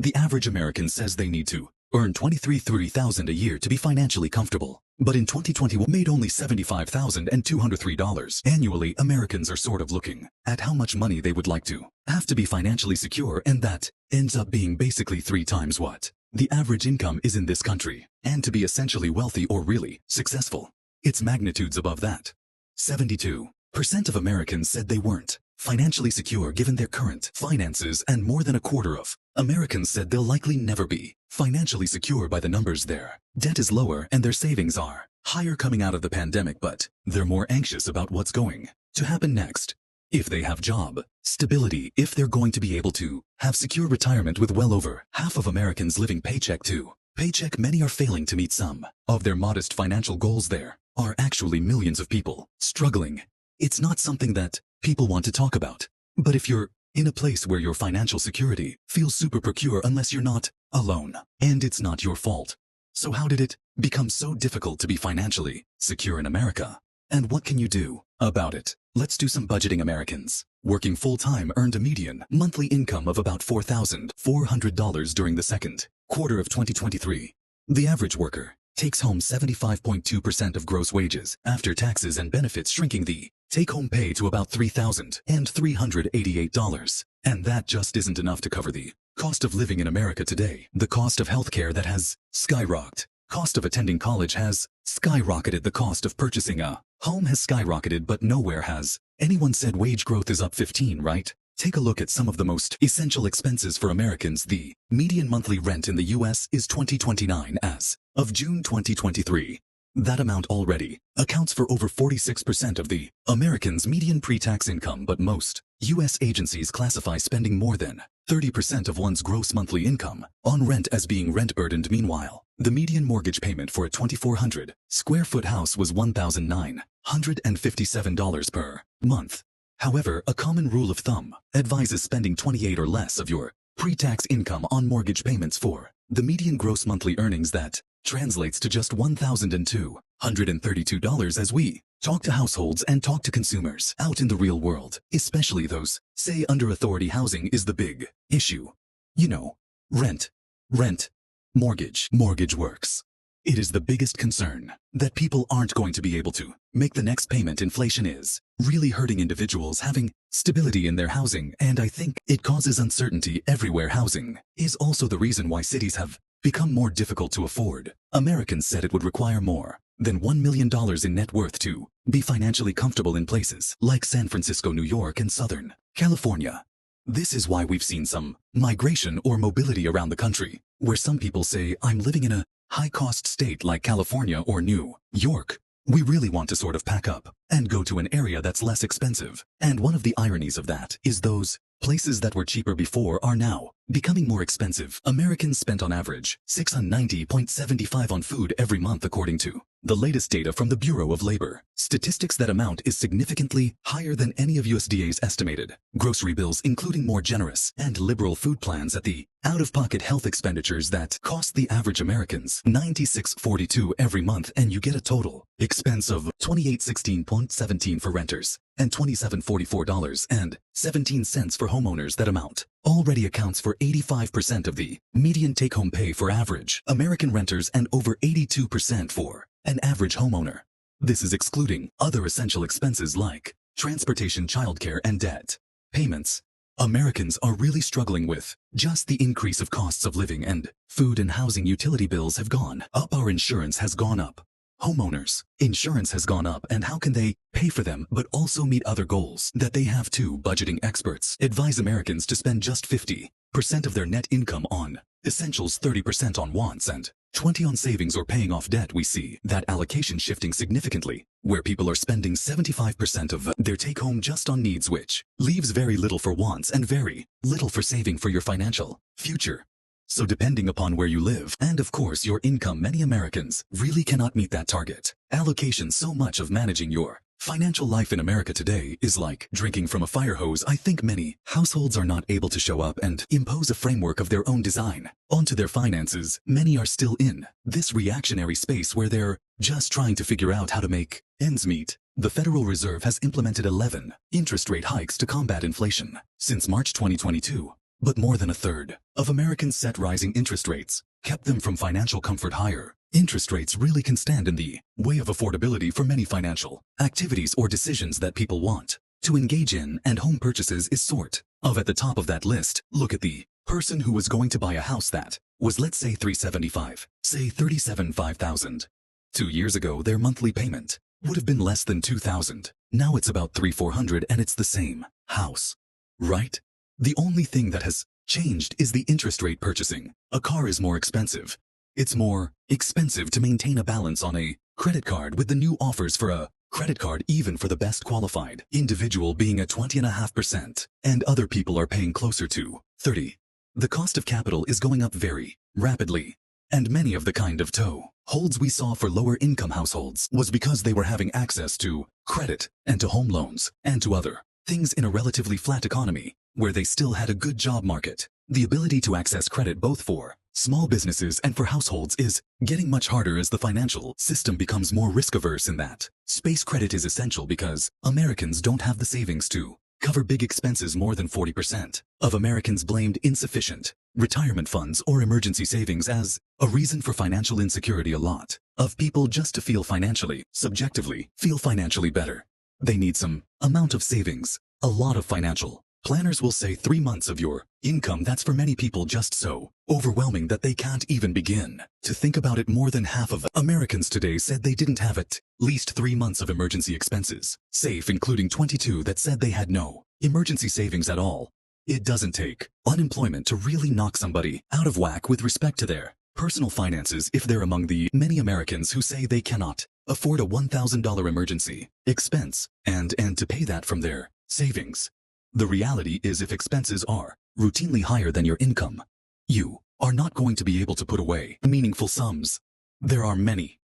The average American says they need to earn $23,000 a year to be financially comfortable. But in 2021, made only $75,203. Annually, Americans are sort of looking at how much money they would like to have to be financially secure, and that ends up being basically 3 times what the average income is in this country. And to be essentially wealthy or really successful, it's magnitudes above that. 72% of Americans said they weren't financially secure given their current finances, and more than a quarter of Americans said they'll likely never be financially secure by the numbers. Their debt is lower and their savings are higher coming out of the pandemic, but they're more anxious about what's going to happen next. If they have job stability, if they're going to be able to have secure retirement, with well over half of Americans living paycheck to paycheck. Many are failing to meet some of their modest financial goals. There are actually millions of people struggling. It's not something that people want to talk about, but if you're in a place where your financial security feels super precure, unless you're not alone, and it's not your fault. So how did it become so difficult to be financially secure in America? And what can you do about it? Let's do some budgeting. Americans working full-time earned a median monthly income of about $4,400 during the second quarter of 2023. The average worker takes home 75.2% of gross wages after taxes and benefits, shrinking the take-home pay to about $3,388. And that just isn't enough to cover the cost of living in America today. The cost of healthcare that has skyrocketed. Cost of attending college has skyrocketed. The cost of purchasing a home has skyrocketed, but nowhere has anyone said wage growth is up 15, right? Take a look at some of the most essential expenses for Americans. The median monthly rent in the U.S. is $2,029 as of June 2023. That amount already accounts for over 46% of the Americans' median pre-tax income, but most U.S. agencies classify spending more than 30% of one's gross monthly income on rent as being rent-burdened. Meanwhile, the median mortgage payment for a 2,400 square foot house was $1,957 per month. However, a common rule of thumb advises spending 28% or less of your pre-tax income on mortgage payments for the median gross monthly earnings. That translates to just $1,232 as we talk to households and talk to consumers out in the real world, especially those, say, under authority. Housing is the big issue. You know, rent, mortgage works. It is the biggest concern that people aren't going to be able to make the next payment. Inflation is really hurting individuals having stability in their housing, and I think it causes uncertainty everywhere. Housing is also the reason why cities have become more difficult to afford. Americans said it would require more than $1 million in net worth to be financially comfortable in places like San Francisco, New York, and Southern California. This is why we've seen some migration or mobility around the country, where some people say, I'm living in a high-cost state like California or New York. We really want to sort of pack up and go to an area that's less expensive. And one of the ironies of that is those places that were cheaper before are now becoming more expensive. Americans spent on average $690.75 on food every month, according to the latest data from the Bureau of Labor Statistics. That amount is significantly higher than any of USDA's estimated grocery bills, including more generous and liberal food plans at the out-of-pocket health expenditures that cost the average Americans $96.42 every month, and you get a total expense of $28.16.17 for renters and $27.44.17 for homeowners. That amount already accounts for 85% of the median take-home pay for average American renters and over 82% for an average homeowner. This is excluding other essential expenses like transportation, childcare, and debt payments. Americans are really struggling with just the increase of costs of living, and food and housing. Utility bills have gone up. Our insurance has gone up. Homeowners insurance has gone up, and how can they pay for them but also meet other goals that they have too? Budgeting experts advise Americans to spend just 50% of their net income on essentials, 30% on wants, and 20% on savings or paying off debt. We see that allocation shifting significantly, where people are spending 75% of their take-home just on needs, which leaves very little for wants and very little for saving for your financial future. So depending upon where you live and of course your income, many Americans really cannot meet that target allocation. So much of managing your financial life in America today is like drinking from a fire hose. I think many households are not able to show up and impose a framework of their own design onto their finances. Many are still in this reactionary space where they're just trying to figure out how to make ends meet. The Federal Reserve has implemented 11 interest rate hikes to combat inflation since March 2022. But more than a third of Americans set rising interest rates kept them from financial comfort higher. Interest rates really can stand in the way of affordability for many financial activities or decisions that people want to engage in, and home purchases is sort of at the top of that list. Look at the person who was going to buy a house that was, let's say, $375,000, say $37,500. 2 years ago, their monthly payment would have been less than $2,000. Now it's about $300-400, and it's the same house, right? The only thing that has changed is the interest rate purchasing. A car is more expensive. It's more expensive to maintain a balance on a credit card, with the new offers for a credit card even for the best qualified individual being at 20.5%, and other people are paying closer to 30%. The cost of capital is going up very rapidly, and many of the kind of toeholds we saw for lower income households was because they were having access to credit and to home loans and to other things in a relatively flat economy where they still had a good job market. The ability to access credit both for small businesses and for households is getting much harder as the financial system becomes more risk-averse in that space. Credit is essential because Americans don't have the savings to cover big expenses. More than 40% of Americans blamed insufficient retirement funds or emergency savings as a reason for financial insecurity. A lot of people, just to feel financially, subjectively, feel financially better, they need some amount of savings. A lot of financial planners will say 3 months of your income. That's for many people just so overwhelming that they can't even begin to think about it. More than half of Americans today said they didn't have at least 3 months of emergency expenses safe, including 22 that said they had no emergency savings at all. It doesn't take unemployment to really knock somebody out of whack with respect to their personal finances if they're among the many Americans who say they cannot afford a $1,000 emergency expense and to pay that from their savings. The reality is, if expenses are routinely higher than your income, you are not going to be able to put away meaningful sums. There are many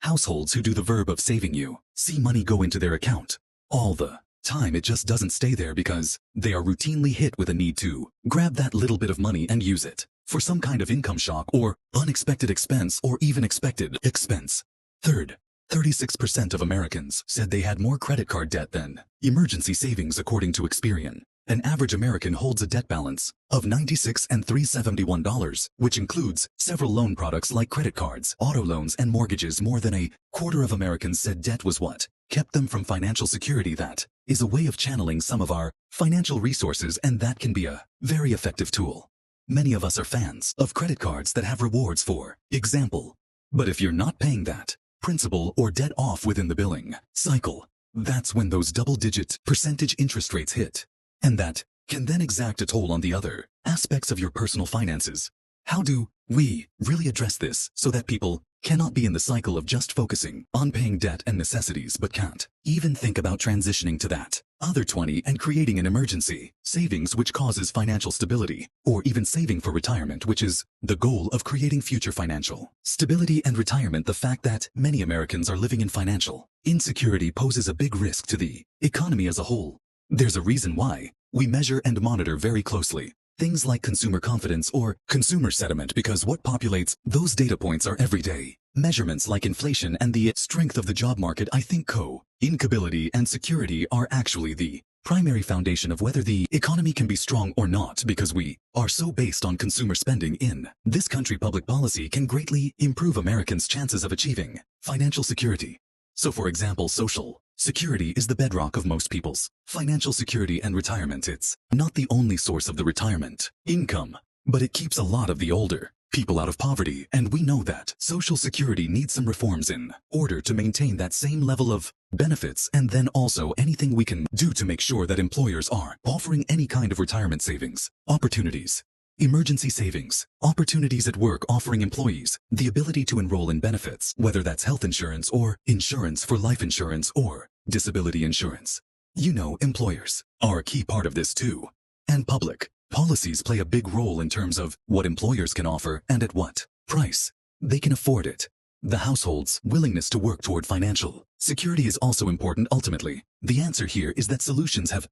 households who do the verb of saving. You see money go into their account all the time. It just doesn't stay there because they are routinely hit with a need to grab that little bit of money and use it for some kind of income shock or unexpected expense or even expected expense. Third, 36% of Americans said they had more credit card debt than emergency savings, according to Experian. An average American holds a debt balance of $96,371, which includes several loan products like credit cards, auto loans, and mortgages. More than a quarter of Americans said debt was what kept them from financial security. That is a way of channeling some of our financial resources, and that can be a very effective tool. Many of us are fans of credit cards that have rewards, for example. But if you're not paying that principal or debt off within the billing cycle, that's when those double-digit percentage interest rates hit. And that can then exact a toll on the other aspects of your personal finances. How do we really address this so that people cannot be in the cycle of just focusing on paying debt and necessities but can't even think about transitioning to that other 20 and creating an emergency savings, which causes financial stability, or even saving for retirement, which is the goal of creating future financial stability and retirement? The fact that many Americans are living in financial insecurity poses a big risk to the economy as a whole. There's a reason why we measure and monitor very closely things like consumer confidence or consumer sentiment, because what populates those data points are everyday measurements like inflation and the strength of the job market. I think incability and security are actually the primary foundation of whether the economy can be strong or not, because we are so based on consumer spending in this country. Public policy can greatly improve Americans' chances of achieving financial security. So, for example, social security is the bedrock of most people's financial security and retirement. It's not the only source of the retirement income, but it keeps a lot of the older people out of poverty, and we know that Social Security needs some reforms in order to maintain that same level of benefits, and then also anything we can do to make sure that employers are offering any kind of retirement savings opportunities. Emergency savings opportunities at work, offering employees the ability to enroll in benefits, whether that's health insurance or insurance for life insurance or disability insurance. You know, employers are a key part of this too. And public policies play a big role in terms of what employers can offer and at what price they can afford it. The household's willingness to work toward financial security is also important. Ultimately, the answer here is that solutions have